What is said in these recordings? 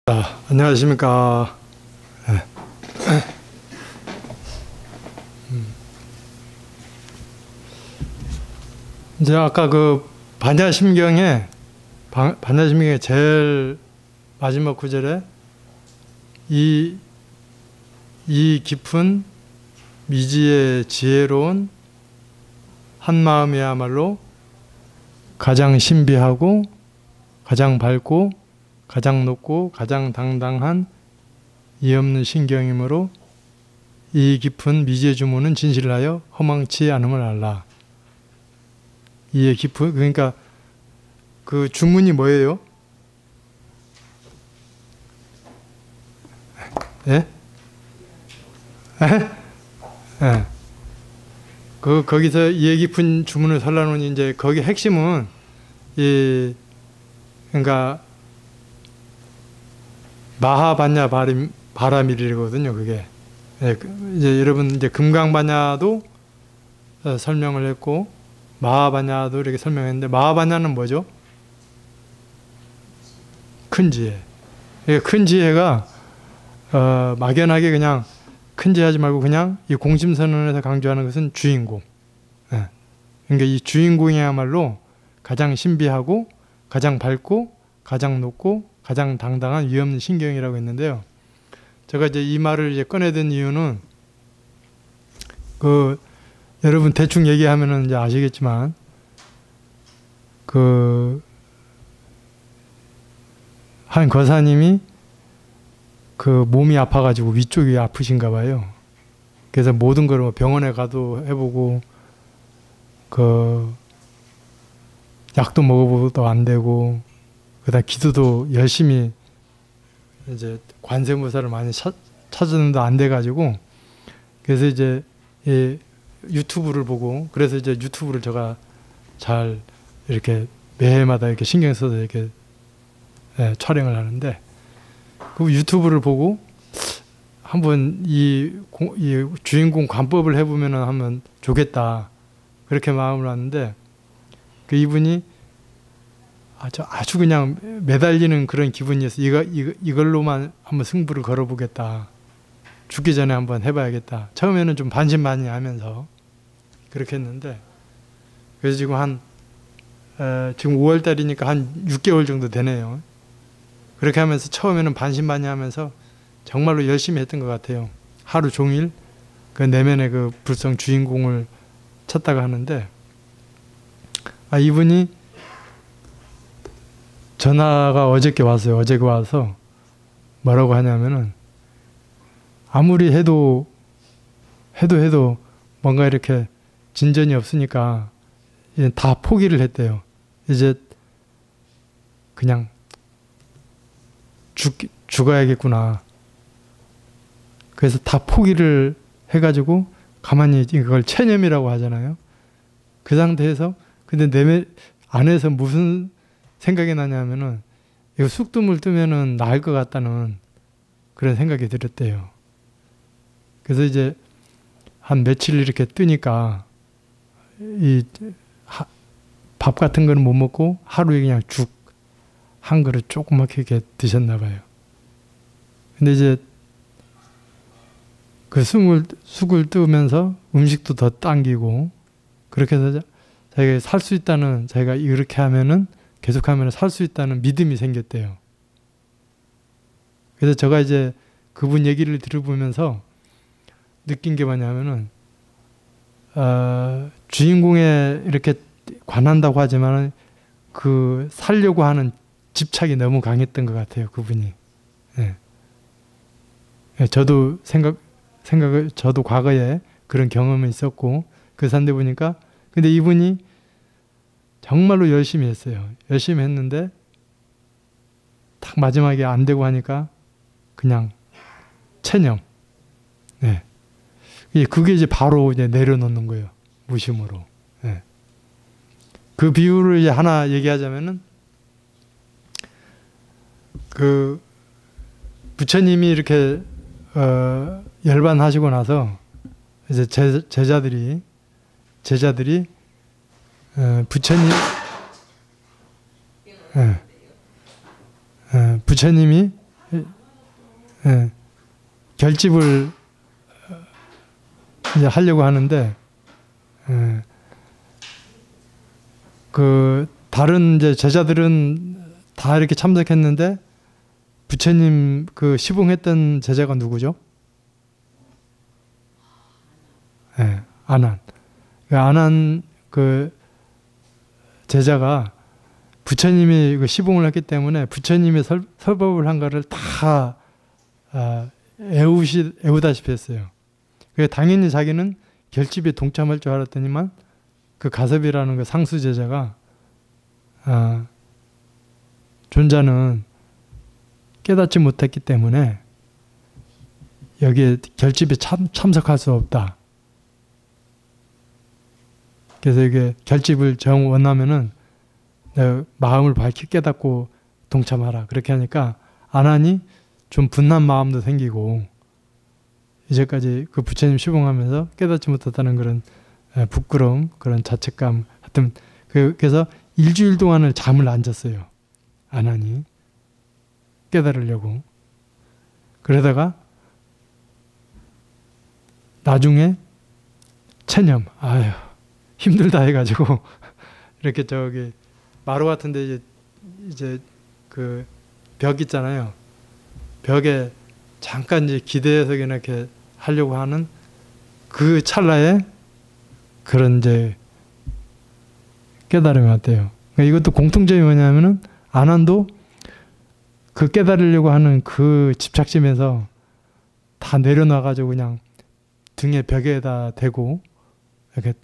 안녕하십니까. 이제 아까 그 반야심경의 제일 마지막 구절에 이 깊은 미지의 지혜로운 한 마음이야말로 가장 신비하고 가장 밝고 가장 높고 가장 당당한 이 없는 신경이므로 이 깊은 미지의 주문은 진실하여 허망치 않음을 알라. 이의 깊은, 그러니까 그 주문이 뭐예요? 예? 예. 거기서 이의 깊은 주문을 설라노니 이제 거기 핵심은 그러니까 마하반야 바라밀이거든요, 그게. 예, 이제 여러분 이제 금강반야도 설명을 했고 마하반야도 이렇게 설명했는데, 마하반야는 뭐죠? 큰 지혜. 큰 지혜가 막연하게 그냥 큰 지혜 하지 말고 그냥 이 공심선언에서 강조하는 것은 주인공. 예. 그러니까 이 주인공이야말로 가장 신비하고 가장 밝고 가장 높고 가장 당당한 위없는 신경이라고 했는데요. 제가 이제 이 말을 이제 꺼내든 이유는 여러분 대충 얘기하면은 이제 아시겠지만 한 거사님이 몸이 아파가지고 위쪽이 아프신가 봐요. 그래서 모든 걸 병원에 가도 해보고 약도 먹어봐도 안 되고, 그다음 기도도 열심히 이제 관세음보살을 많이 찾았는데 안 돼가지고, 그래서 이제 유튜브를 보고, 그래서 이제 유튜브를 제가 잘 이렇게 매해마다 이렇게 신경 써서 이렇게 촬영을 하는데, 그 유튜브를 보고 한번 이 주인공 관법을 해보면은 하면 좋겠다, 그렇게 마음을 왔는데, 그 이분이 아주 그냥 매달리는 그런 기분이어서 이걸로만 한번 승부를 걸어보겠다. 죽기 전에 한번 해봐야겠다. 처음에는 좀 반신반의하면서 그렇게 했는데, 그래서 지금 지금 5월달이니까 한 6개월 정도 되네요. 그렇게 하면서 처음에는 반신반의하면서 정말로 열심히 했던 것 같아요. 하루 종일 그 내면의 그 불성 주인공을 찾다가 하는데, 이분이 전화가 어저께 왔어요. 어저께 와서 뭐라고 하냐면은, 아무리 해도 뭔가 이렇게 진전이 없으니까 이제 다 포기를 했대요. 이제 그냥 죽어야겠구나. 그래서 다 포기를 해가지고 가만히 이걸 체념이라고 하잖아요. 그 상태에서 근데 내면 안에서 무슨 생각이 나냐면은, 이거 쑥뜸을 뜨면은 나을 것 같다는 그런 생각이 들었대요. 그래서 이제 한 며칠 이렇게 뜨니까 밥 같은 거는 못 먹고 하루에 그냥 죽 한 그릇 조그맣게 이렇게 드셨나 봐요. 근데 이제 그 쑥을 뜨면서 음식도 더 당기고, 그렇게 해서 자기가 살 수 있다는, 자기가 이렇게 하면은 계속하면 살 수 있다는 믿음이 생겼대요. 그래서 제가 이제 그분 얘기를 들어보면서 느낀 게 뭐냐면은, 주인공에 이렇게 관한다고 하지만 살려고 하는 집착이 너무 강했던 것 같아요, 그분이. 예. 저도 저도 과거에 그런 경험이 있었고, 그 산데 보니까, 근데 이분이 정말로 열심히 했어요. 열심히 했는데 딱 마지막에 안 되고 하니까 그냥 체념. 네. 그게 이제 바로 이제 내려놓는 거예요. 무심으로. 네. 그 비유를 이제 하나 얘기하자면은, 부처님이 이렇게 열반하시고 나서 이제 제자들이 부처님이 예, 결집을 이제 하려고 하는데, 예, 그 다른 이제 제자들은 다 이렇게 참석했는데 부처님 그 시봉했던 제자가 누구죠? 예, 아난. 그 아난 그 제자가 부처님이 그 시봉을 했기 때문에 부처님이 설법을 한 거를 다 애우다시피 했어요. 그래서 당연히 자기는 결집에 동참할 줄 알았더니만 그 가섭이라는 그 상수 제자가 존자는 깨닫지 못했기 때문에 여기에 결집에 참석할 수 없다. 그래서 이게 결집을 정 원하면은 내 마음을 밝히 깨닫고 동참하라. 그렇게 하니까 아난이 좀 분한 마음도 생기고 이제까지 그 부처님 시봉하면서 깨닫지 못했다는 그런 부끄러움, 그런 자책감, 하여튼 그래서 일주일 동안을 잠을 안 잤어요. 아난이 깨달으려고. 그러다가 나중에 체념, 아유 힘들다 해가지고 이렇게 저기 마루 같은데 이제 그 벽 있잖아요. 벽에 잠깐 이제 기대해서 이렇게 하려고 하는 그 찰나에 그런 이제 깨달음이 왔대요. 그러니까 이것도 공통점이 뭐냐면은 아난도 그 깨달으려고 하는 그 집착심에서 다 내려놔가지고 그냥 등에 벽에다 대고 이렇게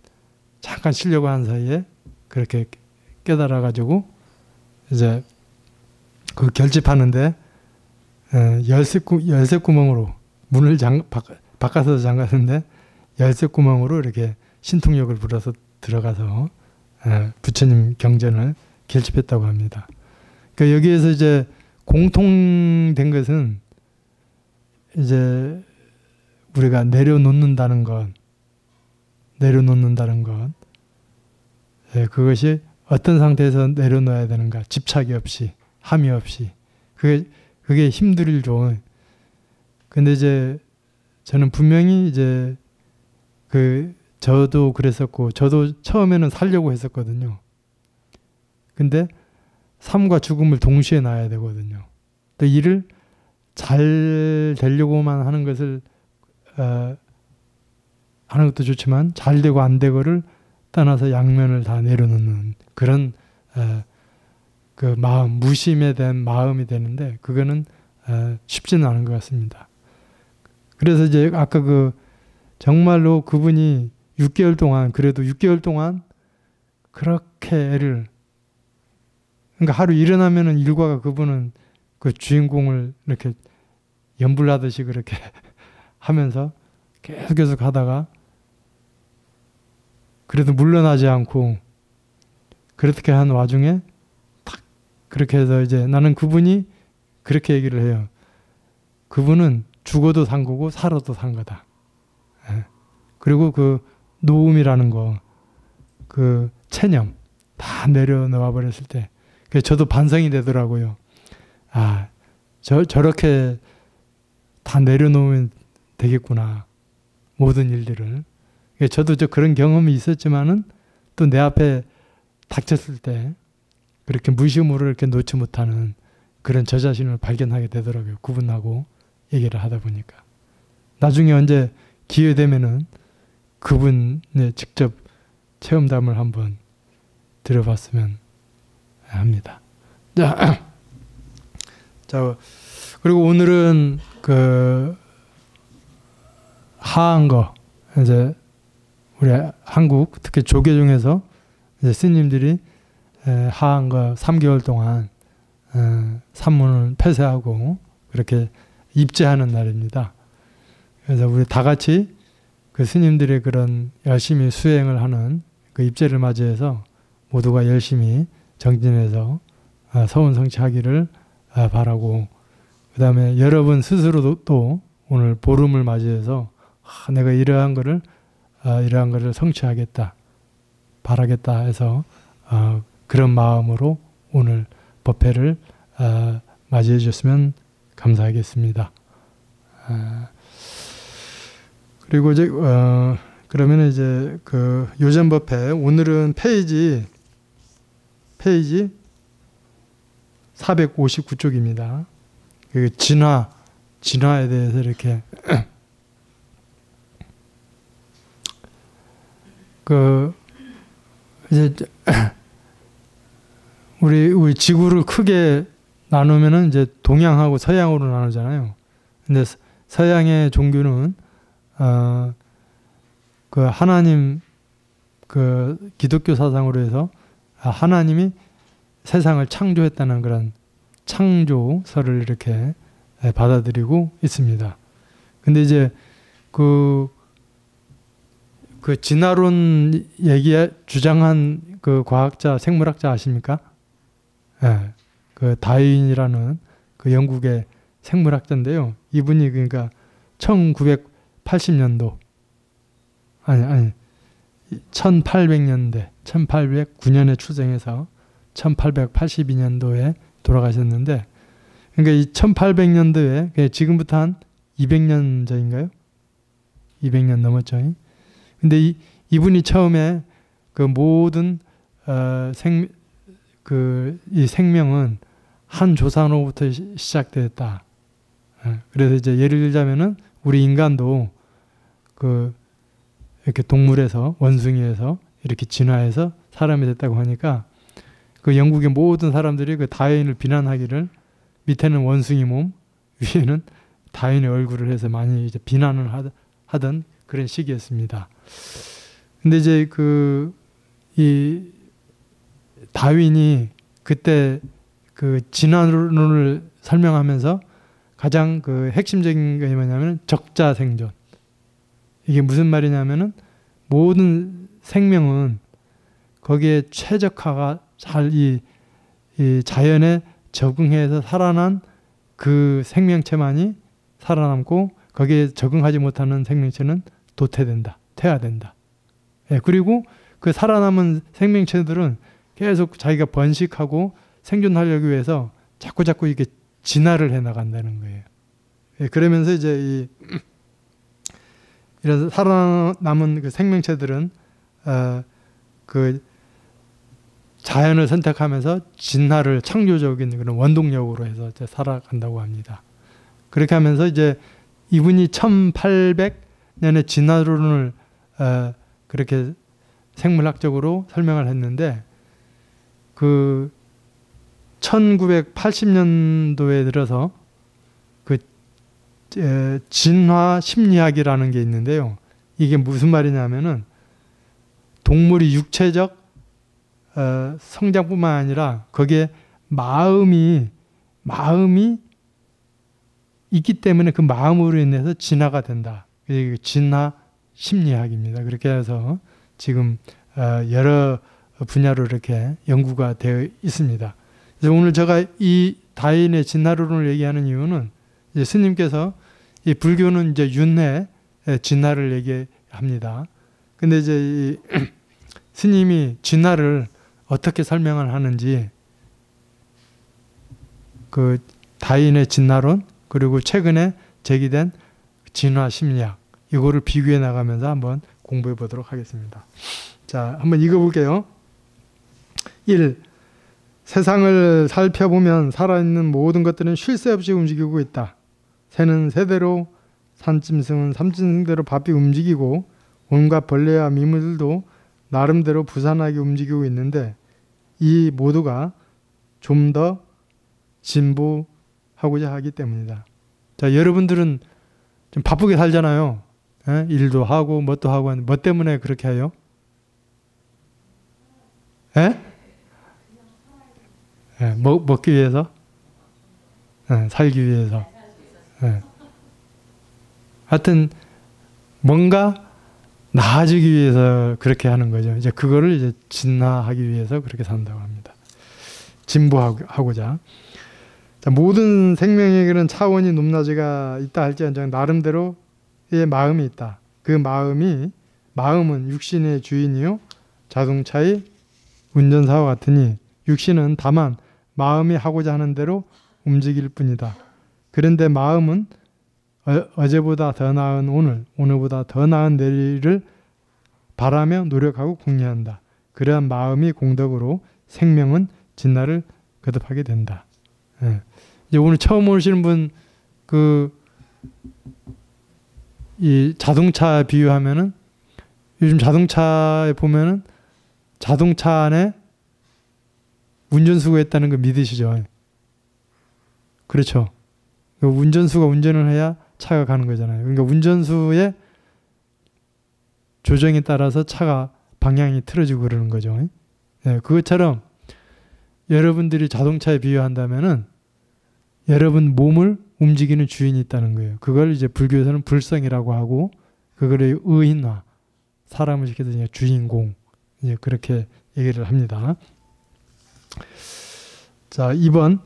잠깐 쉬려고 하는 사이에 그렇게 깨달아가지고 이제 그 결집하는데 열쇠 구멍으로 문을 바깥에서 잠갔는데 열쇠 구멍으로 이렇게 신통력을 불어서 들어가서 부처님 경전을 결집했다고 합니다. 그러니까 여기에서 이제 공통된 것은 이제 우리가 내려놓는다는 것, 그것이 어떤 상태에서 내려놓아야 되는가, 집착이 없이, 함이 없이, 그게 힘들죠. 근데 이제 저는 분명히 이제 저도 그랬었고, 저도 처음에는 살려고 했었거든요. 근데 삶과 죽음을 동시에 놔야 되거든요. 또 일을 잘 되려고만 하는 것을 하는 것도 좋지만 잘 되고 안 되고를 떠나서 양면을 다 내려놓는 그런 그 마음, 무심에 대한 마음이 되는데 그거는 쉽지는 않은 것 같습니다. 그래서 이제 아까 정말로 그분이 6개월 동안, 그래도 6개월 동안 그렇게 애를, 그러니까 하루 일어나면은 일과가 그분은 그 주인공을 이렇게 연불하듯이 그렇게 하면서 계속 하다가 그래도 물러나지 않고 그렇게 한 와중에 탁 그렇게 해서 이제 나는 그분이 그렇게 얘기를 해요. 그분은 죽어도 산 거고 살아도 산 거다. 그리고 그 노음이라는 거, 그 체념 다 내려놓아 버렸을 때 저도 반성이 되더라고요. 아, 저렇게 다 내려놓으면 되겠구나. 모든 일들을. 저도 그런 경험이 있었지만은 또 내 앞에 닥쳤을 때 그렇게 무심으로 이렇게 놓지 못하는 그런 저 자신을 발견하게 되더라고요. 그분하고 얘기를 하다 보니까. 나중에 언제 기회 되면은 그분의 직접 체험담을 한번 들어봤으면 합니다. 자, 그리고 오늘은 하한 거, 이제 우리 한국 특히 조계 중에서 이제 스님들이 하한 거 3개월 동안 산문을 폐쇄하고 그렇게 입제하는 날입니다. 그래서 우리 다 같이 그 스님들의 그런 열심히 수행을 하는 그 입제를 맞이해서 모두가 열심히 정진해서 서운 성취하기를 바라고, 그 다음에 여러분 스스로도 또 오늘 보름을 맞이해서 내가 이러한 거를 성취하겠다, 바라겠다 해서 그런 마음으로 오늘 법회를 맞이해 주셨으면 감사하겠습니다. 그리고 이제 그러면 이제 그 요전법회 오늘은 페이지 459쪽입니다. 그 진화에 대해서 이렇게 그 이제 우리 지구를 크게 나누면은 이제 동양하고 서양으로 나누잖아요. 근데 서양의 종교는 그 하나님 그 기독교 사상으로 해서 하나님이 세상을 창조했다는 그런 창조설을 이렇게 받아들이고 있습니다. 근데 이제 그 진화론 주장한 그 과학자, 생물학자 아십니까? 예. 그 다윈이라는 그 영국의 생물학자인데요. 이분이 그러니까 1980년도 아니 1800년대 1809년에 출생해서 1882년도에 돌아가셨는데, 그러니까 이 1800년도에 지금부터 한 200년 전인가요? 200년 넘었죠. 근데 이분이 처음에 그 모든 이 생명은 한 조상으로부터 시작되었다. 그래서 이제 예를 들자면은 우리 인간도 그 이렇게 동물에서 원숭이에서 이렇게 진화해서 사람이 됐다고 하니까 그 영국의 모든 사람들이 그 다윈을 비난하기를 밑에는 원숭이 몸, 위에는 다윈의 얼굴을 해서 많이 이제 비난을 하던 그런 시기였습니다. 근데 이제 이 다윈이 그때 그 진화론을 설명하면서 가장 그 핵심적인 게 뭐냐면 적자 생존. 이게 무슨 말이냐면은 모든 생명은 거기에 최적화가 잘 이 자연에 적응해서 살아난 그 생명체만이 살아남고 거기에 적응하지 못하는 생명체는 도태된다, 퇴화된다. 그리고 그 살아남은 생명체들은 계속 자기가 번식하고 생존하려기 위해서 자꾸 이렇게 진화를 해 나간다는 거예요. 그러면서 이제 이런 살아남은 그 생명체들은 그 자연을 선택하면서 진화를 창조적인 그런 원동력으로 해서 이제 살아간다고 합니다. 그렇게 하면서 이제 이분이 1800년에 진화론을 그렇게 생물학적으로 설명을 했는데 그 1980년도에 들어서 그 진화 심리학이라는 게 있는데요. 이게 무슨 말이냐면은 동물이 육체적 성장뿐만 아니라 거기에 마음이 있기 때문에 그 마음으로 인해서 진화가 된다. 이게 진화 심리학입니다. 그렇게 해서 지금 여러 분야로 이렇게 연구가 되어 있습니다. 그래서 오늘 제가 이 다윈의 진화론을 얘기하는 이유는 이제 스님께서 이 불교는 이제 윤회 진화를 얘기합니다. 근데 이제 이 스님이 진화를 어떻게 설명을 하는지 그 다윈의 진화론 그리고 최근에 제기된 진화 심리학 이거를 비교해 나가면서 한번 공부해 보도록 하겠습니다. 자, 한번 읽어볼게요. 1. 세상을 살펴보면 살아있는 모든 것들은 쉴 새 없이 움직이고 있다. 새는 새대로, 산짐승은 산짐승대로 바삐 움직이고 온갖 벌레와 미물들도 나름대로 부산하게 움직이고 있는데 이 모두가 좀 더 진보하고자 하기 때문이다. 자, 여러분들은 좀 바쁘게 살잖아요. 일도 하고 뭣도 하고 하는데 뭐 때문에 그렇게 해요? 먹기 위해서? 살기 위해서. 하여튼 뭔가 나아지기 위해서 그렇게 하는 거죠. 이제 그거를 이제 진화하기 위해서 그렇게 산다고 합니다. 진보하고자. 자, 모든 생명에게는 차원이 높낮이가 있다 할지언정 나름대로의 마음이 있다. 그 마음은 육신의 주인이요 자동차의 운전사와 같으니 육신은 다만 마음이 하고자 하는 대로 움직일 뿐이다. 그런데 마음은 어제보다 더 나은 오늘, 오늘보다 더 나은 내일을 바라며 노력하고 궁리한다. 그러한 마음이 공덕으로 생명은 진날을 거듭하게 된다. 예. 이제 오늘 처음 오시는 분, 이 자동차 비유하면은, 요즘 자동차에 보면은 자동차 안에 운전수가 있다는 거 믿으시죠? 그렇죠. 운전수가 운전을 해야 차가 가는 거잖아요. 그러니까 운전수의 조정에 따라서 차가 방향이 틀어지고 그러는 거죠. 네, 그것처럼 여러분들이 자동차에 비유한다면은 여러분 몸을 움직이는 주인이 있다는 거예요. 그걸 이제 불교에서는 불성이라고 하고, 그거를 의인화, 사람을 시켜서 이제 주인공, 이제 그렇게 얘기를 합니다. 자, 2번.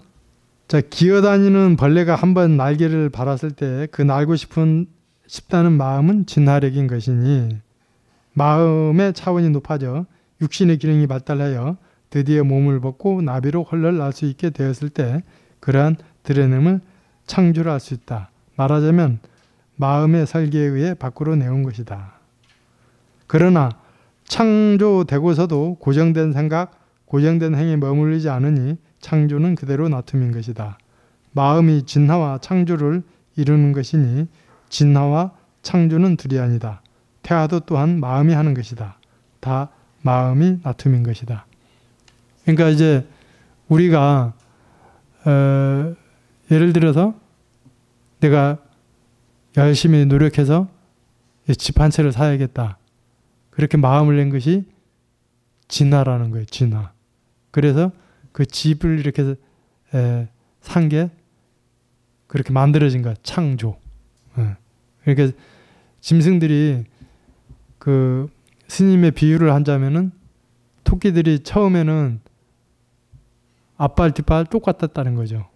자, 기어다니는 벌레가 한번 날개를 발았을 때 그 날고 싶다는 마음은 진화력인 것이니, 마음의 차원이 높아져 육신의 기능이 발달하여 드디어 몸을 벗고 나비로 헐렁 날 수 있게 되었을 때 그러한 드러냄을 창조를 할 수 있다. 말하자면 마음의 설계에 의해 밖으로 내온 것이다. 그러나 창조되고서도 고정된 생각, 고정된 행위에 머물리지 않으니 창조는 그대로 놔둠인 것이다. 마음이 진화와 창조를 이루는 것이니 진화와 창조는 둘이 아니다. 태화도 또한 마음이 하는 것이다. 다 마음이 놔둠인 것이다. 그러니까 이제 우리가 예를 들어서 내가 열심히 노력해서 집 한 채를 사야겠다. 그렇게 마음을 낸 것이 진화라는 거예요. 진화. 그래서 그 집을 이렇게 산 게 그렇게 만들어진 거야. 창조. 그러니까 짐승들이 그 스님의 비유를 한다면은 토끼들이 처음에는 앞발 뒷발 똑같았다는 거죠.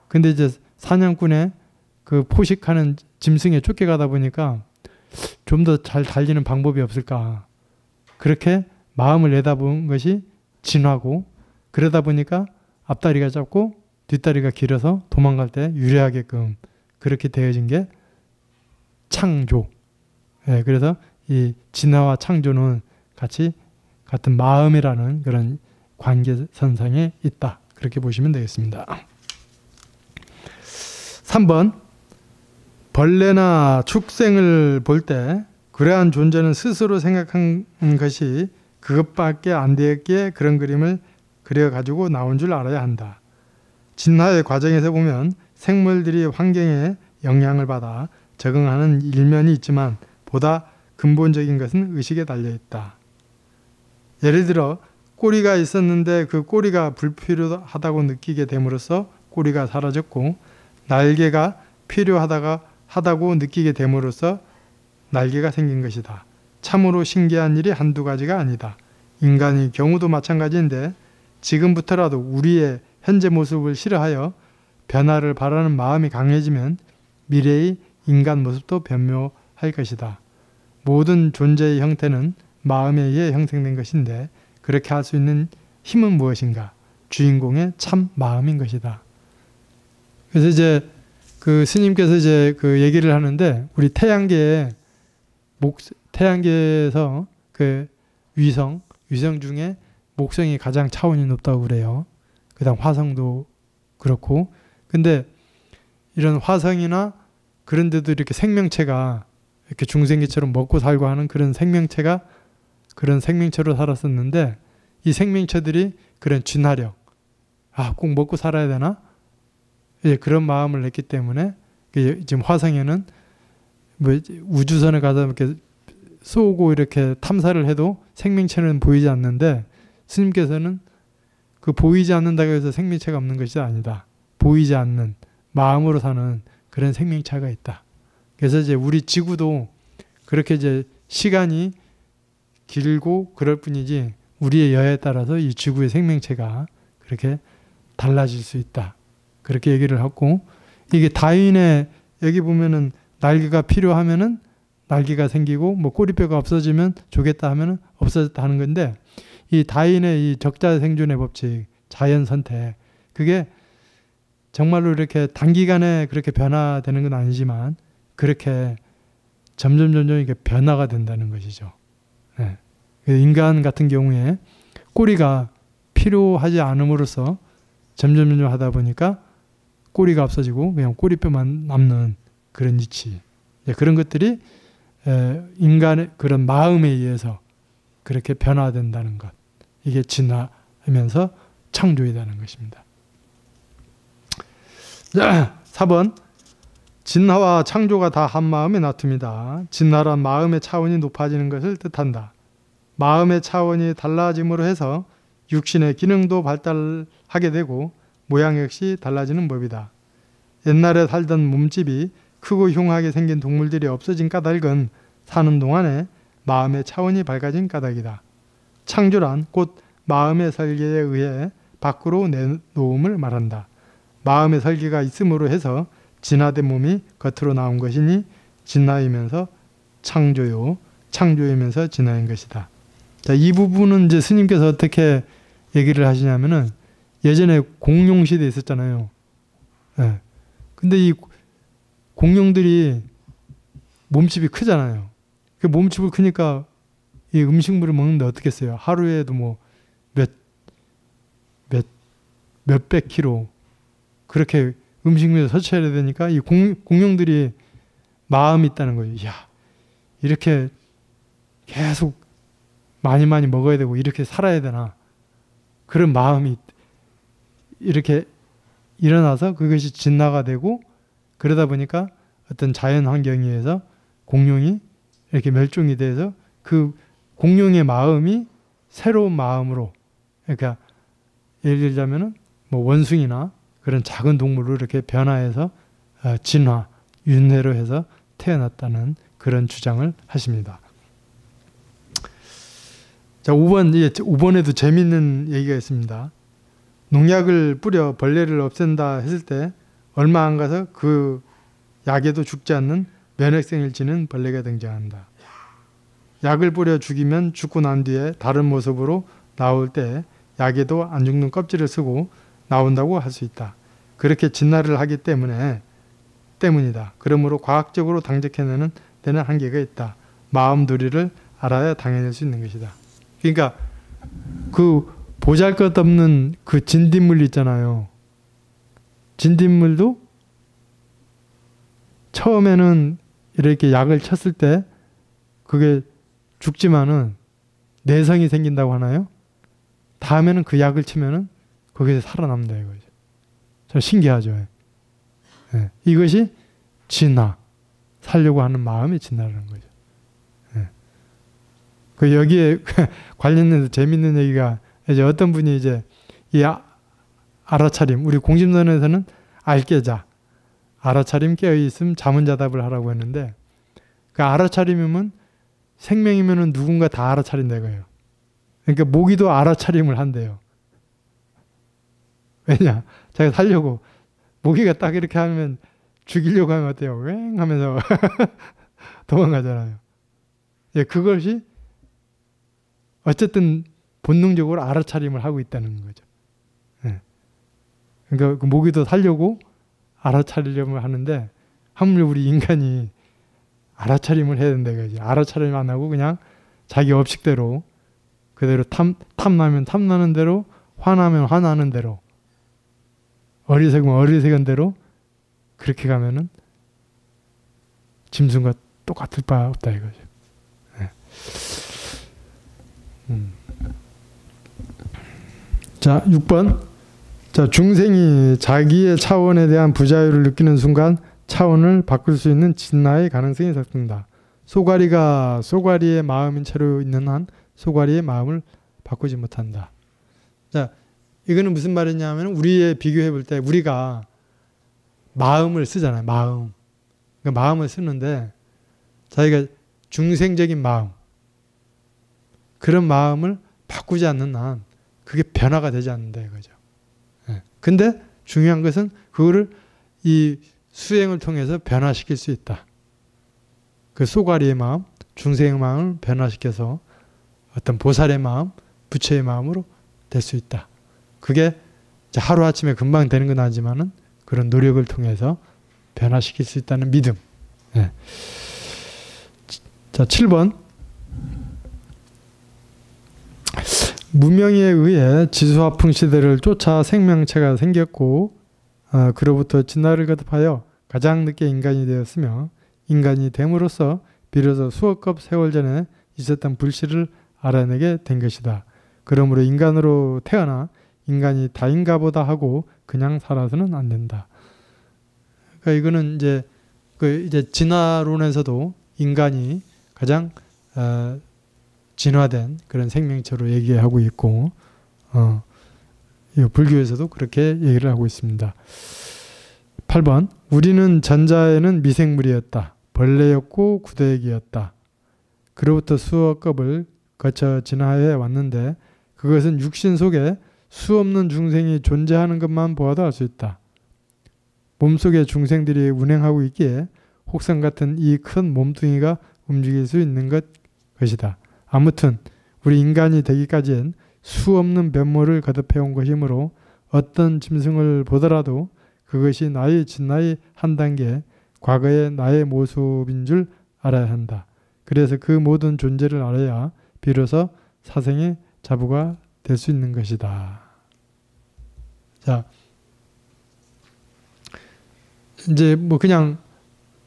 근데 이제 사냥꾼의 그 포식하는 짐승에 쫓겨가다 보니까 좀 더 잘 달리는 방법이 없을까. 그렇게 마음을 내다본 것이 진화고, 그러다 보니까 앞다리가 짧고 뒷다리가 길어서 도망갈 때 유리하게끔 그렇게 되어진 게 창조. 그래서 이 진화와 창조는 같은 마음이라는 그런 관계선상에 있다. 그렇게 보시면 되겠습니다. 3번. 벌레나 축생을 볼 때 그러한 존재는 스스로 생각한 것이 그것밖에 안 되었기에 그런 그림을 그려가지고 나온 줄 알아야 한다. 진화의 과정에서 보면 생물들이 환경에 영향을 받아 적응하는 일면이 있지만 보다 근본적인 것은 의식에 달려있다. 예를 들어 꼬리가 있었는데 그 꼬리가 불필요하다고 느끼게 됨으로써 꼬리가 사라졌고, 날개가 필요하다고 느끼게 됨으로써 날개가 생긴 것이다. 참으로 신기한 일이 한두 가지가 아니다. 인간의 경우도 마찬가지인데 지금부터라도 우리의 현재 모습을 싫어하여 변화를 바라는 마음이 강해지면 미래의 인간 모습도 변묘할 것이다. 모든 존재의 형태는 마음에 의해 형성된 것인데 그렇게 할 수 있는 힘은 무엇인가? 주인공의 참 마음인 것이다. 그래서 이제 그 스님께서 이제 그 얘기를 하는데, 우리 태양계에서 그 위성 중에 목성이 가장 차원이 높다고 그래요. 그다음 화성도 그렇고. 근데 이런 화성이나 그런 데도 이렇게 생명체가 이렇게 중생기처럼 먹고 살고 하는 그런 생명체로 살았었는데, 이 생명체들이 그런 진화력, 꼭 먹고 살아야 되나? 그런 마음을 냈기 때문에 지금 화성에는 뭐 우주선에 가서 이렇게 쏘고 이렇게 탐사를 해도 생명체는 보이지 않는데, 스님께서는 그 보이지 않는다고 해서 생명체가 없는 것이 아니다. 보이지 않는 마음으로 사는 그런 생명체가 있다. 그래서 이제 우리 지구도 그렇게 이제 시간이 길고 그럴 뿐이지 우리의 여에 따라서 이 지구의 생명체가 그렇게 달라질 수 있다. 그렇게 얘기를 하고, 이게 다윈의 여기 보면은 날개가 필요하면은 날개가 생기고 뭐 꼬리뼈가 없어지면 좋겠다 하면은 없어졌다 하는 건데, 이 다윈의 이 적자 생존의 법칙, 자연 선택, 그게 정말로 이렇게 단기간에 그렇게 변화되는 건 아니지만 그렇게 점점 이렇게 변화가 된다는 것이죠. 네. 인간 같은 경우에 꼬리가 필요하지 않음으로써 점점 하다 보니까 꼬리가 없어지고 그냥 꼬리뼈만 남는 그런 이치. 그런 것들이 인간의 그런 마음에 의해서 그렇게 변화된다는 것. 이게 진화하면서 창조이다는 것입니다. 자, 4번. 진화와 창조가 다 한 마음에 나툽니다. 진화란 마음의 차원이 높아지는 것을 뜻한다. 마음의 차원이 달라짐으로 해서 육신의 기능도 발달하게 되고 모양 역시 달라지는 법이다. 옛날에 살던 몸집이 크고 흉하게 생긴 동물들이 없어진 까닭은 사는 동안에 마음의 차원이 밝아진 까닭이다. 창조란 곧 마음의 설계에 의해 밖으로 내놓음을 말한다. 마음의 설계가 있음으로 해서 진화된 몸이 겉으로 나온 것이니 진화이면서 창조요, 창조이면서 진화인 것이다. 자, 이 부분은 이제 스님께서 어떻게 얘기를 하시냐면은 예전에 공룡 시대 있었잖아요. 네. 근데 이 공룡들이 몸집이 크잖아요. 그 몸집이 크니까 이 음식물을 먹는데 어떻겠어요? 하루에도 뭐 몇백 킬로 그렇게 음식물을 섭취해야 되니까 이 공룡들이 마음이 있다는 거예요. 야, 이렇게 계속 많이 먹어야 되고 이렇게 살아야 되나. 그런 마음이 이렇게 일어나서 그것이 진화가 되고 그러다 보니까 어떤 자연 환경에 의해서 공룡이 이렇게 멸종이 돼서 그 공룡의 마음이 새로운 마음으로, 그러니까 예를 들자면은 뭐 원숭이나 그런 작은 동물로 이렇게 변화해서 진화, 윤회로 해서 태어났다는 그런 주장을 하십니다. 자, 5번에도 재미있는 얘기가 있습니다. 농약을 뿌려 벌레를 없앤다 했을 때 얼마 안 가서 그 약에도 죽지 않는 면역성을 지닌 벌레가 등장한다. 약을 뿌려 죽이면 죽고 난 뒤에 다른 모습으로 나올 때 약에도 안 죽는 껍질을 쓰고 나온다고 할 수 있다. 그렇게 진화를 하기 때문이다. 그러므로 과학적으로 당적해내는 데는 한계가 있다. 마음 도리를 알아야 당해낼 수 있는 것이다. 그러니까 그 보잘것없는 그 진딧물 있잖아요. 진딧물도 처음에는 이렇게 약을 쳤을 때 그게 죽지만은 내성이 생긴다고 하나요? 다음에는 그 약을 치면은 거기서 살아남는다 이거죠. 참 신기하죠. 네. 이것이 진화, 살려고 하는 마음이 진화라는 거죠. 네. 그 여기에 관련해서 재밌는 얘기가 이제 어떤 분이 이제 이 알아차림, 우리 공심론에서는 알깨자, 알아차림 깨어있음 자문자답을 하라고 했는데 그 알아차림이면 생명이면은 누군가 다 알아차린다 이거예요. 그러니까 모기도 알아차림을 한대요. 왜냐? 자기가 살려고 모기가 딱 이렇게 하면 죽이려고 하면 어때요? 왱 하면서 도망가잖아요. 예, 그것이 어쨌든 본능적으로 알아차림을 하고 있다는 거죠. 예. 그러니까 그 모기도 살려고 알아차리려고 하는데 하물며 우리 인간이 알아차림을 해야 된다 이거지. 알아차림 안 하고 그냥 자기 업식대로 그대로 탐나면 탐나는 대로 화나면 화나는 대로 어리석으면 어리석은 대로 그렇게 가면은 짐승과 똑같을 바 없다 이거죠. 네. 자, 6번. 자, 중생이 자기의 차원에 대한 부자유를 느끼는 순간 차원을 바꿀 수 있는 진화의 가능성이 섞인다. 쏘가리가 쏘가리의 마음인 채로 있는 한 쏘가리의 마음을 바꾸지 못한다. 자, 이거는 무슨 말이냐면 우리의 비교해 볼 때 우리가 마음을 쓰잖아요. 마음. 그러니까 마음을 쓰는데 자기가 중생적인 마음, 그런 마음을 바꾸지 않는 한 그게 변화가 되지 않는다 이거죠. 네. 근데 중요한 것은 그거를 이 수행을 통해서 변화시킬 수 있다. 그 쏘가리의 마음, 중생의 마음을 변화시켜서 어떤 보살의 마음, 부처의 마음으로 될 수 있다. 그게 하루아침에 금방 되는 건 아니지만은 그런 노력을 통해서 변화시킬 수 있다는 믿음. 예. 자, 7번. 무명에 의해 지수화풍 시대를 쫓아 생명체가 생겼고 그로부터 진화를 거듭하여 가장 늦게 인간이 되었으며 인간이 됨으로써 비로소 수억급 세월 전에 있었던 불씨를 알아내게 된 것이다. 그러므로 인간으로 태어나 인간이 다인가 보다 하고 그냥 살아서는 안 된다. 그러니까 이거는 이제 진화론에서도 인간이 가장 진화된 그런 생명체로 얘기하고 있고 불교에서도 그렇게 얘기를 하고 있습니다. 8번. 우리는 전자에는 미생물이었다. 벌레였고 구더기였다. 그로부터 수억 급을 거쳐 진화해 왔는데 그것은 육신 속에 수없는 중생이 존재하는 것만 보아도 알 수 있다. 몸속에 중생들이 운행하고 있기에 혹성 같은 이 큰 몸뚱이가 움직일 수 있는 것이다. 아무튼 우리 인간이 되기까지엔 수없는 변모를 거듭해온 것이므로 어떤 짐승을 보더라도 그것이 나의 진나의 한 단계 과거의 나의 모습인 줄 알아야 한다. 그래서 그 모든 존재를 알아야 비로소 사생의 자부가 될 수 있는 것이다. 자, 이제 뭐 그냥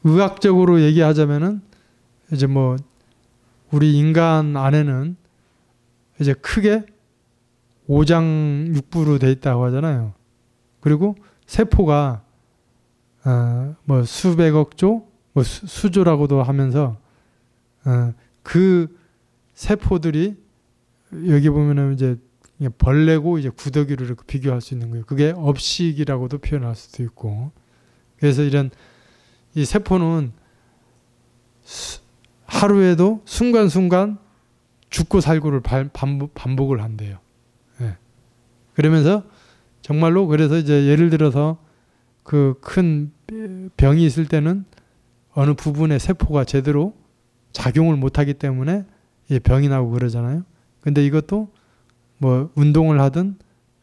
의학적으로 얘기하자면은 이제 뭐 우리 인간 안에는 이제 크게 오장육부로 돼 있다고 하잖아요. 그리고 세포가 뭐 수백억 조, 뭐 수조라고도 하면서 그 세포들이 여기 보면은 이제 벌레고 이제 구더기로 이렇게 비교할 수 있는 거예요. 그게 업식이라고도 표현할 수도 있고. 그래서 이런 이 세포는 하루에도 순간순간 죽고 살고를 반복을 한대요. 예. 그러면서 정말로 그래서 이제 예를 들어서 그 큰 병이 있을 때는 어느 부분의 세포가 제대로 작용을 못하기 때문에 병이 나고 그러잖아요. 근데 이것도 뭐 운동을 하든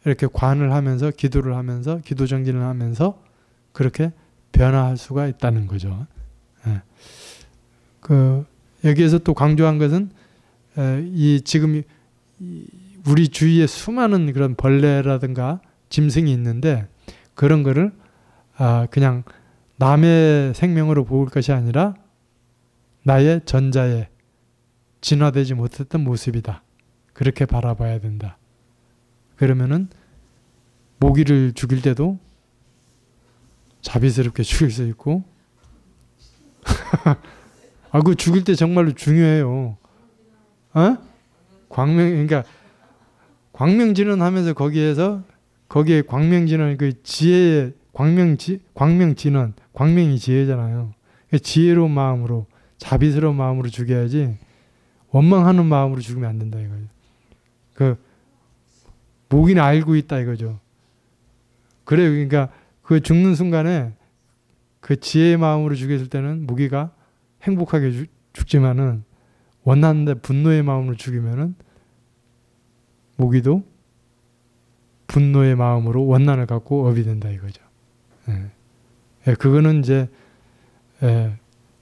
이렇게 관을 하면서 기도를 하면서 기도 정진을 하면서 그렇게 변화할 수가 있다는 거죠. 예. 여기에서 또 강조한 것은 이 지금 우리 주위에 수많은 그런 벌레라든가 짐승이 있는데 그런 거를 그냥 남의 생명으로 볼 것이 아니라 나의 전자에 진화되지 못했던 모습이다. 그렇게 바라봐야 된다. 그러면은 모기를 죽일 때도 자비스럽게 죽일 수 있고 그 죽일 때 정말로 중요해요. 그러니까 광명진언하면서 거기에 광명진언 그 지혜의 광명진언, 광명이 지혜잖아요. 지혜로운 마음으로 자비스러운 마음으로 죽여야지 원망하는 마음으로 죽으면 안 된다 이거죠. 그 모기는 알고 있다 이거죠. 그래요. 그러니까 그 죽는 순간에 그 지혜의 마음으로 죽였을 때는 모기가 행복하게 죽지만은 원하는데 분노의 마음으로 죽이면은 모기도 분노의 마음으로 원난을 갖고 업이 된다 이거죠. 그거는 이제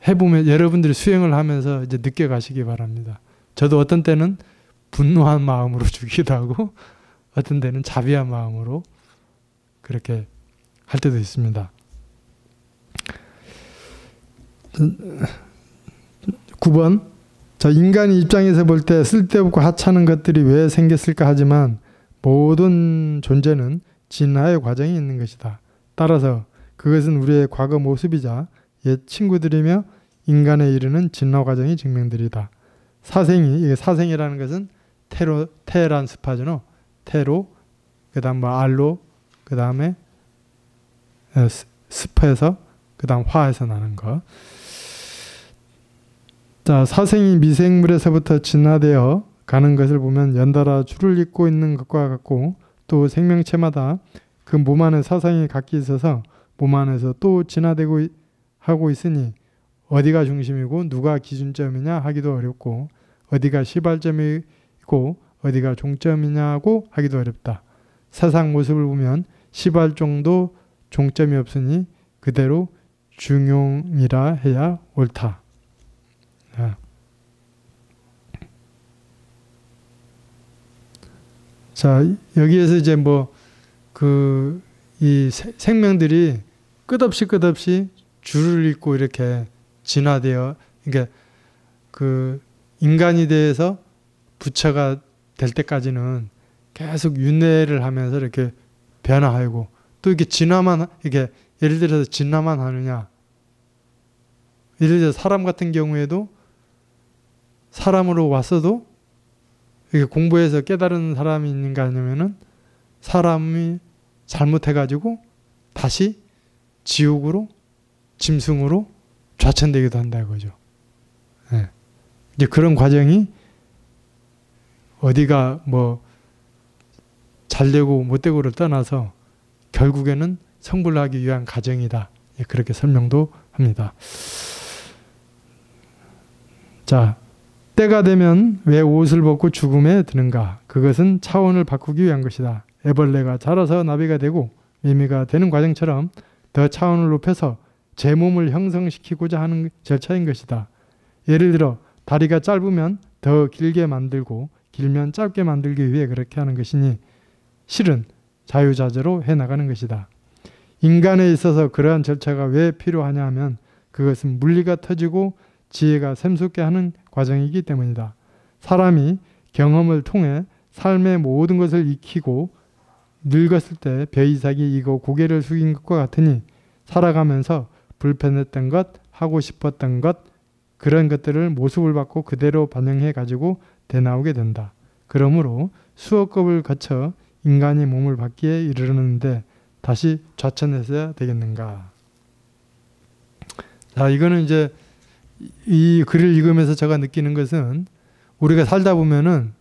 해보면 여러분들이 수행을 하면서 이제 느껴가시기 바랍니다. 저도 어떤 때는 분노한 마음으로 죽기도 하고 어떤 때는 자비한 마음으로 그렇게 할 때도 있습니다. 9번. 자, 인간의 입장에서 볼 때 쓸데없고 하찮은 것들이 왜 생겼을까 하지만 모든 존재는 진화의 과정이 있는 것이다. 따라서 그것은 우리의 과거 모습이자 옛 친구들이며 인간에 이르는 진화 과정이 증명들이다. 이게 사생이라는 것은 테란 스파잖아. 테로, 그 다음 뭐 알로, 그 다음에 스파에서, 그 다음 화에서 나는 거. 자, 사생이 미생물에서부터 진화되어 가는 것을 보면 연달아 줄을 잇고 있는 것과 같고 또 생명체마다 그 몸 안에 사상이 각기 있어서 몸 안에서 또 진화되고 하고 있으니 어디가 중심이고 누가 기준점이냐 하기도 어렵고 어디가 시발점이고 어디가 종점이냐고 하기도 어렵다. 세상 모습을 보면 시발종도 종점이 없으니 그대로 중용이라 해야 옳다. 자, 여기에서 이제 이 생명들이 끝없이 줄을 잇고 이렇게 진화되어, 그러니까 그 인간이 돼서 부처가 될 때까지는 계속 윤회를 하면서 이렇게 변화하고, 또 이렇게 진화만, 이렇게 예를 들어서 진화만 하느냐. 예를 들어서 사람 같은 경우에도 사람으로 왔어도 이렇게 공부해서 깨달은 사람이 있는가 하냐면은 사람이 잘못해가지고 다시 지옥으로, 짐승으로 좌천되기도 한다 이거죠. 네. 이제 그런 과정이 어디가 잘되고 못되고를 떠나서 결국에는 성불하기 위한 과정이다. 그렇게 설명도 합니다. 자, 때가 되면 왜 옷을 벗고 죽음에 드는가? 그것은 차원을 바꾸기 위한 것이다. 애벌레가 자라서 나비가 되고 매미가 되는 과정처럼 더 차원을 높여서 제 몸을 형성시키고자 하는 절차인 것이다. 예를 들어 다리가 짧으면 더 길게 만들고 길면 짧게 만들기 위해 그렇게 하는 것이니 실은 자유자재로 해나가는 것이다. 인간에 있어서 그러한 절차가 왜 필요하냐 하면 그것은 물리가 터지고 지혜가 샘솟게 하는 과정이기 때문이다. 사람이 경험을 통해 삶의 모든 것을 익히고 늙었을 때 벼이삭이 익어 고개를 숙인 것과 같으니 살아가면서 불편했던 것, 하고 싶었던 것, 그런 것들을 모습을 받고 그대로 반영해 가지고 되나오게 된다. 그러므로 수억겁을 거쳐 인간이 몸을 받기에 이르는데 다시 좌천했어야 되겠는가. 자, 이거는 이제 이 글을 읽으면서 제가 느끼는 것은 우리가 살다 보면은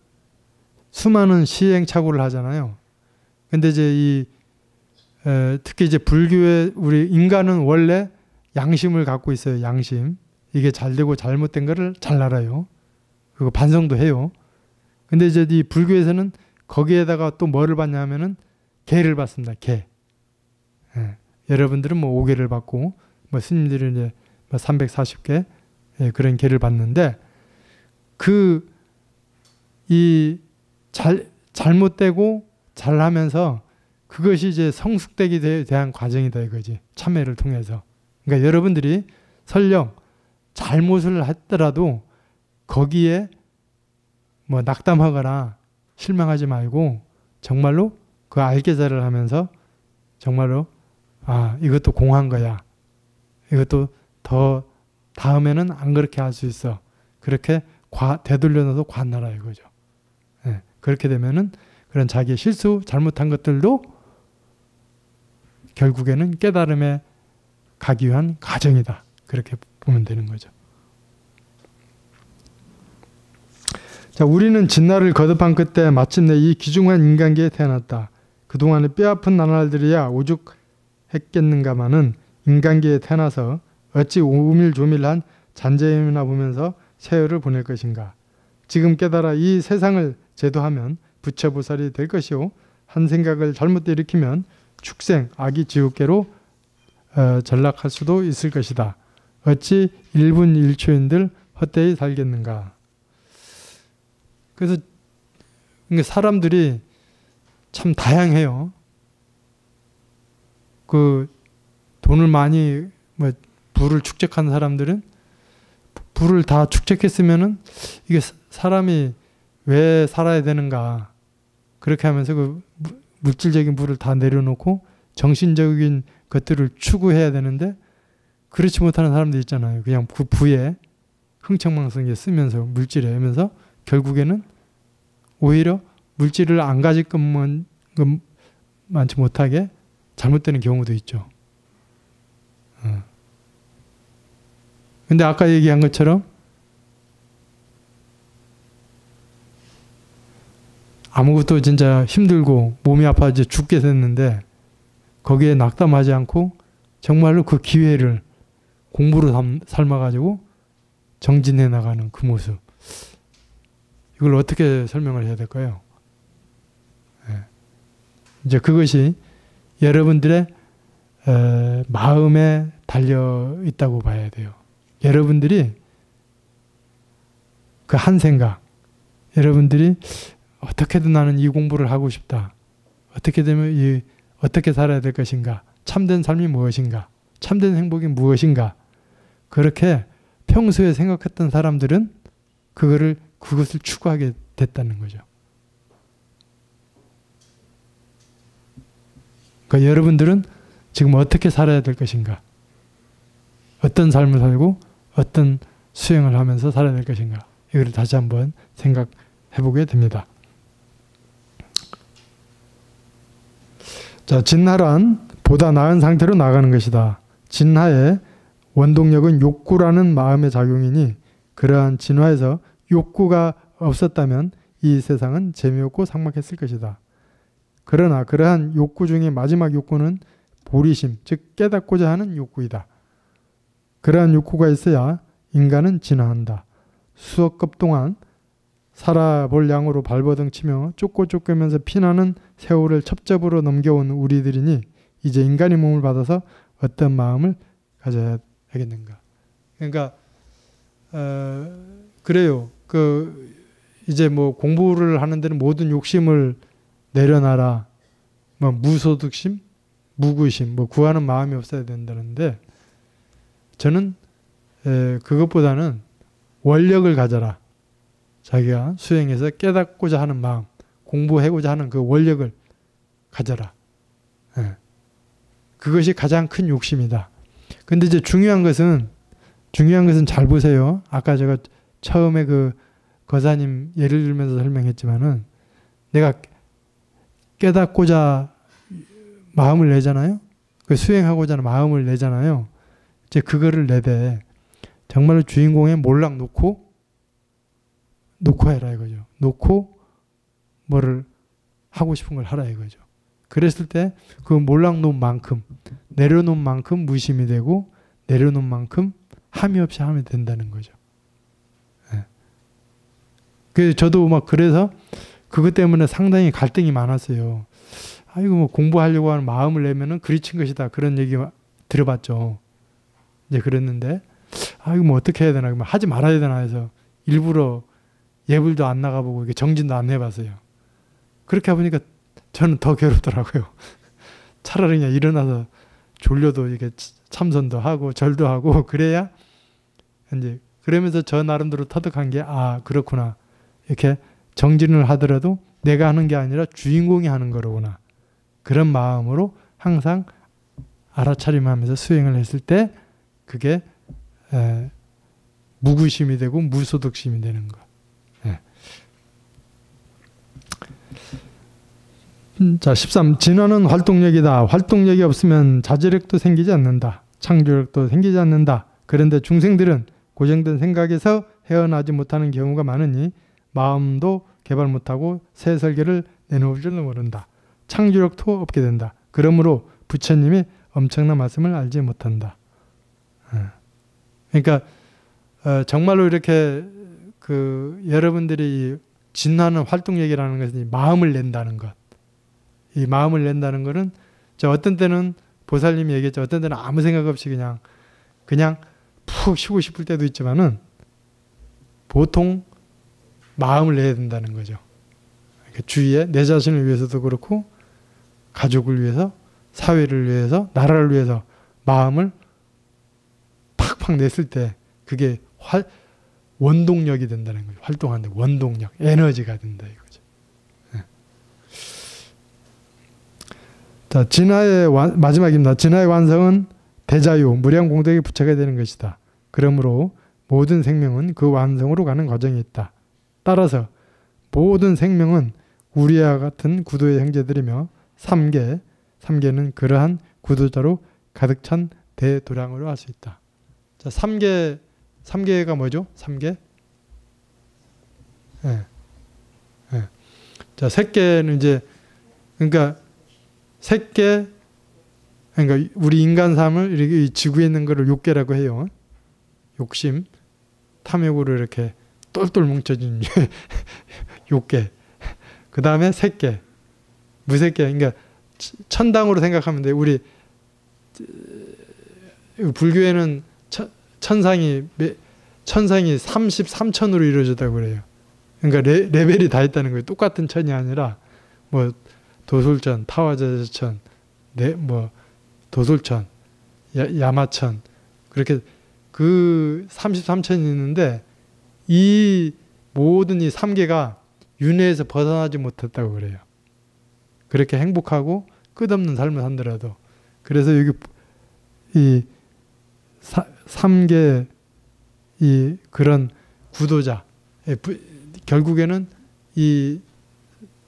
수많은 시행착오를 하잖아요. 근데 이제 특히 이제 불교의 우리 인간은 원래 양심을 갖고 있어요. 양심. 이게 잘되고 잘못된 거를 잘 알아요. 그리고 반성도 해요. 근데 이제 이 불교에서는 거기에다가 또 뭐를 받냐면은 개를 받습니다. 개. 예. 여러분들은 5개를 받고 스님들은 이제 340개 그런 개를 받는데 잘못되고 잘하면서 그것이 이제 성숙되기 대한 과정이다 이거지. 참회를 통해서. 그러니까 여러분들이 설령 잘못을 했더라도 거기에 낙담하거나 실망하지 말고 정말로 그 알게자를 하면서 정말로 이것도 공한 거야. 이것도 더 다음에는 안 그렇게 할 수 있어. 그렇게 되돌려놔서 관나라 이거죠. 네, 그렇게 되면은 그런 자기의 실수, 잘못한 것들도 결국에는 깨달음에 가기 위한 과정이다. 그렇게 보면 되는 거죠. 자, 우리는 진날을 거듭한 끝에 마침내 이 귀중한 인간계에 태어났다. 그동안의 뼈아픈 나날들이야 오죽했겠는가마는 인간계에 태어나서 어찌 오밀조밀한 잔재임이나 보면서 세월을 보낼 것인가. 지금 깨달아 이 세상을 제도하면 부처보살이 될 것이요. 한 생각을 잘못 일으키면 축생, 악이 지옥계로 전락할 수도 있을 것이다. 어찌 1분 1초인들 헛되이 살겠는가. 그래서 사람들이 참 다양해요. 그 돈을 많이 부를 축적한 사람들은 부를 다 축적했으면은 이게 사람이 왜 살아야 되는가. 그렇게 하면서 그 물질적인 부를 다 내려놓고 정신적인 것들을 추구해야 되는데 그렇지 못하는 사람들 있잖아요. 그냥 그 부에 흥청망청하게 쓰면서 물질에 하면서 결국에는 오히려 물질을 안 가질 것만 많지 못하게 잘못되는 경우도 있죠. 근데 아까 얘기한 것처럼 아무것도 진짜 힘들고 몸이 아파 이제 죽게 됐는데 거기에 낙담하지 않고 정말로 그 기회를 공부로 삶아가지고 정진해 나가는 그 모습. 이걸 어떻게 설명을 해야 될까요? 이제 그것이 여러분들의 마음에 달려 있다고 봐야 돼요. 여러분들이 그 한 생각, 여러분들이 어떻게든 나는 이 공부를 하고 싶다. 어떻게 되면 어떻게 살아야 될 것인가? 참된 삶이 무엇인가? 참된 행복이 무엇인가? 그렇게 평소에 생각했던 사람들은 그것을 추구하게 됐다는 거죠. 그러니까 여러분들은 지금 어떻게 살아야 될 것인가? 어떤 삶을 살고 어떤 수행을 하면서 살아야 될 것인가? 이걸 다시 한번 생각해 보게 됩니다. 자, 진화란 보다 나은 상태로 나가는 것이다. 진화의 원동력은 욕구라는 마음의 작용이니 그러한 진화에서 욕구가 없었다면 이 세상은 재미없고 삭막했을 것이다. 그러나 그러한 욕구 중에 마지막 욕구는 보리심, 즉 깨닫고자 하는 욕구이다. 그러한 욕구가 있어야 인간은 진화한다. 수억 급 동안 살아볼 양으로 발버둥 치며 쫓고 쫓기면서 피나는 세월을 첩첩으로 넘겨온 우리들이니 이제 인간의 몸을 받아서 어떤 마음을 가져야 하겠는가. 그러니까 그래요. 이제 뭐 공부를 하는 데는 모든 욕심을 내려놔라. 뭐 무소득심, 무구심, 뭐 구하는 마음이 없어야 된다는데 저는 그것보다는 원력을 가져라. 자기가 수행해서 깨닫고자 하는 마음, 공부하고자 하는 그 원력을 가져라. 그것이 가장 큰 욕심이다. 근데 이제 중요한 것은 잘 보세요. 아까 제가 처음에 그 거사님 예를 들면서 설명했지만은 내가 깨닫고자 마음을 내잖아요. 그 수행하고자 하는 마음을 내잖아요. 이제 그거를 내되 정말로 주인공의 몰락 놓고 해라 이거죠. 놓고 뭐를 하고 싶은 걸 하라 이거죠. 그랬을 때 그 몰락 놓은 만큼 내려놓은 만큼 무심이 되고 내려놓은 만큼 함이 없이 하면 된다는 거죠. 그 저도 막 그래서 그것 때문에 상당히 갈등이 많았어요. 아이고 뭐 공부하려고 하는 마음을 내면은 그리친 것이다 그런 얘기 들어봤죠. 이제 그랬는데 아이고 뭐 어떻게 해야 되나 하지 말아야 되나 해서 일부러 예불도 안 나가보고 이렇게 정진도 안 해봤어요. 그렇게 해보니까 저는 더 괴롭더라고요. 차라리 그냥 일어나서 졸려도 이렇게 참선도 하고 절도 하고 그래야 이제 그러면서 저 나름대로 터득한 게 그렇구나. 이렇게 정진을 하더라도 내가 하는 게 아니라 주인공이 하는 거로구나. 그런 마음으로 항상 알아차림하면서 수행을 했을 때 그게 무구심이 되고 무소득심이 되는 거. 자, 13. 진화는 활동력이다. 활동력이 없으면 자제력도 생기지 않는다. 창조력도 생기지 않는다. 그런데 중생들은 고정된 생각에서 헤어나지 못하는 경우가 많으니 마음도 개발 못하고 새 설계를 내놓을 줄도 모른다. 창조력도 없게 된다. 그러므로 부처님이 엄청난 말씀을 알지 못한다. 그러니까 정말로 이렇게 여러분들이 진화하는 활동력이라는 것은 마음을 낸다는 것. 이 마음을 낸다는 것은 어떤 때는 보살님이 얘기했죠. 어떤 때는 아무 생각 없이 그냥 푹 쉬고 싶을 때도 있지만은 보통 마음을 내야 된다는 거죠. 주위에 내 자신을 위해서도 그렇고 가족을 위해서, 사회를 위해서, 나라를 위해서 마음을 팍팍 냈을 때 그게 원동력이 된다는 거죠. 활동하는데 원동력, 에너지가 된다 이거죠. 자, 진화의 마지막입니다. 진화의 완성은 대자유, 무량공덕의 부처가 되는 것이다. 그러므로 모든 생명은 그 완성으로 가는 과정이 있다. 따라서 모든 생명은 우리와 같은 구도의 형제들이며 3계는 그러한 구도자로 가득 찬 대도량으로 할 수 있다. 자, 3계가 뭐죠? 3계? 자, 3계는 이제 그러니까 색계, 그러니까 우리 인간 삶을 이렇게 지구에 있는 것을 욕계라고 해요. 욕심, 탐욕으로 이렇게 똘똘 뭉쳐진 욕계. 그 다음에 색계, 무색계. 그러니까 천당으로 생각하면 돼. 우리 불교에는 천상이 33천으로 이루어졌다고 그래요. 그러니까 레벨이 다 있다는 거예요. 똑같은 천이 아니라 뭐 도솔천, 타화자재천, 뭐 도솔천, 야마천, 그렇게 그 33천이 있는데 이 모든 이 3개가 윤회에서 벗어나지 못했다고 그래요. 그렇게 행복하고 끝없는 삶을 산더라도. 그래서 여기 이 3개 이 그런 구도자, 결국에는 이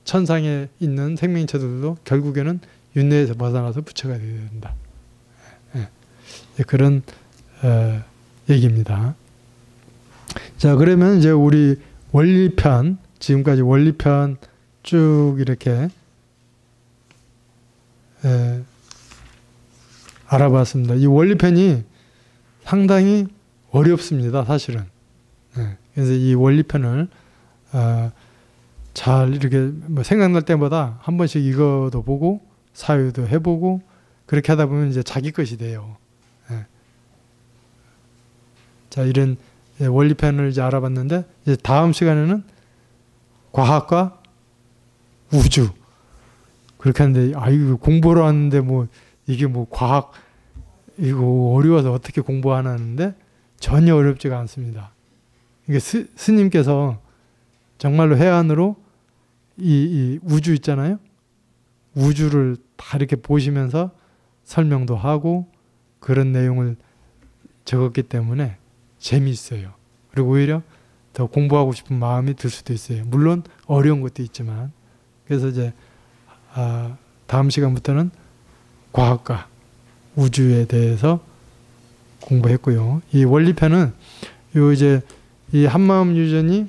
천상에 있는 생명체들도 결국에는 윤회에서 벗어나서 부처가 되어야 된다. 그런 얘기입니다. 자, 그러면 이제 우리 원리편, 지금까지 원리편 쭉 이렇게 알아봤습니다. 이 원리편이 상당히 어렵습니다, 사실은. 그래서 이 원리편을 잘 이렇게 뭐 생각날 때마다 한 번씩 이거도 보고 사유도 해보고 그렇게 하다 보면 이제 자기 것이 돼요. 자, 이런 원리편을 이제 알아봤는데 이제 다음 시간에는 과학과 우주 그렇게 하는데 이거 공부를 하는데 뭐 이게 뭐 과학 이거 어려워서 어떻게 공부하는데 전혀 어렵지가 않습니다. 이게 스님께서 정말로 해안으로 이 우주 있잖아요. 우주를 다 이렇게 보시면서 설명도 하고 그런 내용을 적었기 때문에 재미있어요. 그리고 오히려 더 공부하고 싶은 마음이 들 수도 있어요. 물론 어려운 것도 있지만. 그래서 이제 다음 시간부터는 과학과 우주에 대해서 공부했고요. 이 원리편은 요 이제 이 한마음 유전이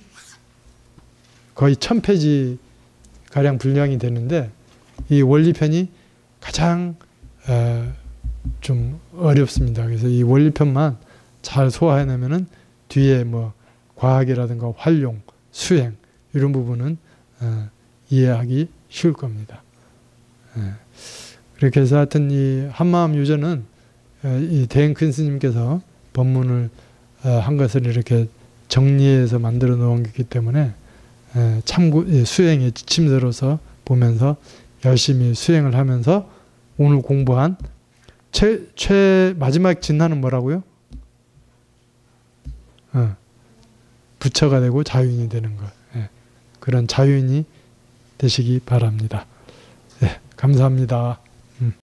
거의 1000페이지 가량 분량이 되는데 이 원리편이 가장 좀 어렵습니다. 그래서 이 원리편만 잘 소화해내면은 뒤에 뭐 과학이라든가 활용, 수행 이런 부분은 이해하기 쉬울 겁니다. 그렇게 해서 하여튼 이 한마음 유전은 이 대행큰 스님께서 법문을 한 것을 이렇게 정리해서 만들어 놓은 거기 때문에 참고 수행의 지침서로서 보면서 열심히 수행을 하면서 오늘 공부한 마지막 진화는 뭐라고요? 부처가 되고 자유인이 되는 것. 그런 자유인이 되시기 바랍니다. 감사합니다.